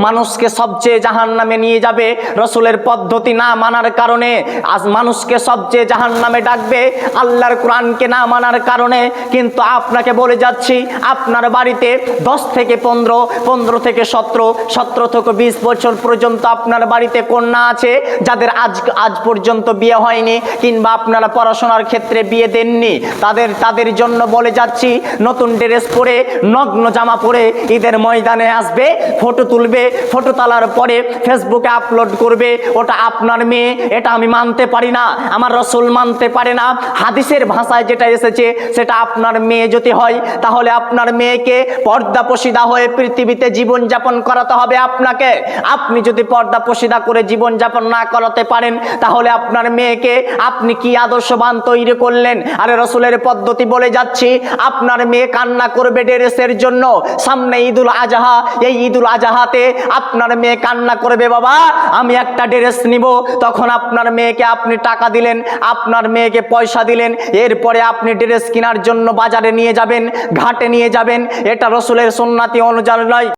মানুষকে সবচেয়ে জাহান্নামে নিয়ে যাবে রসুলের পদ্ধতি না মানার কারণে। আজ মানুষকে সবচেয়ে জাহান্নামে ডাকবে আল্লাহর কোরআনকে না মানার কারণে। কিন্তু আপনাকে বলে যাচ্ছি, আপনার বাড়িতে 10 থেকে 15, 15 থেকে 17, 17 থেকে 20 বছর পর্যন্ত আপনার বাড়িতে কন্যা আছে যাদের আজ পর্যন্ত বিয়ে হয়নি, কিংবা আপনারা পড়াশোনার ক্ষেত্রে বিয়ে দেননি। তাদের জন্য বলে যাচ্ছি, নতুন ড্রেস পরে, নগ্ন জামা পরে ঈদের ময়দানে আসবে, ফটো তুলবে, ফটো তোলার পরে ফেসবুকে আপলোড করবে। ওটা আপনার মেয়ে, এটা আমি মানতে পারি না, আমার রসুল মানতে পারে না। হাদিসের ভাষায় যেটা এসেছে সেটা আপনার মেয়ে যদি হয়, তাহলে আপনার মেয়েকে পর্দাপশিদা হয়ে পৃথিবীতে জীবনযাপন করাতে হবে আপনাকে। আপনি যদি পর্দাপশিদা করে জীবনযাপন না করাতে পারেন, তাহলে আপনার মেয়েকে আপনি কি আদর্শবান তৈরি করলেন? আরে রসুলের পদ্ধতি বলে যাচ্ছি, আপনার মেয়ে কান্না করবে ড্রেসের জন্য। সামনে ঈদুল আজহা, এই ঈদুল আজহাতে আপনার মেয়ে কান্না করবে, বাবা আমি একটা ড্রেস নিব। তখন আপনার মেয়েকে আপনি টাকা দিলেন, আপনার মেয়েকে পয়সা দিলেন, এরপরে আপনি ড্রেস কেনার জন্য বাজারে নিয়ে যাবেন, ঘাটে নিয়ে যাবেন। এটা রসুলের সুন্নতি অনুযায়ী নয়।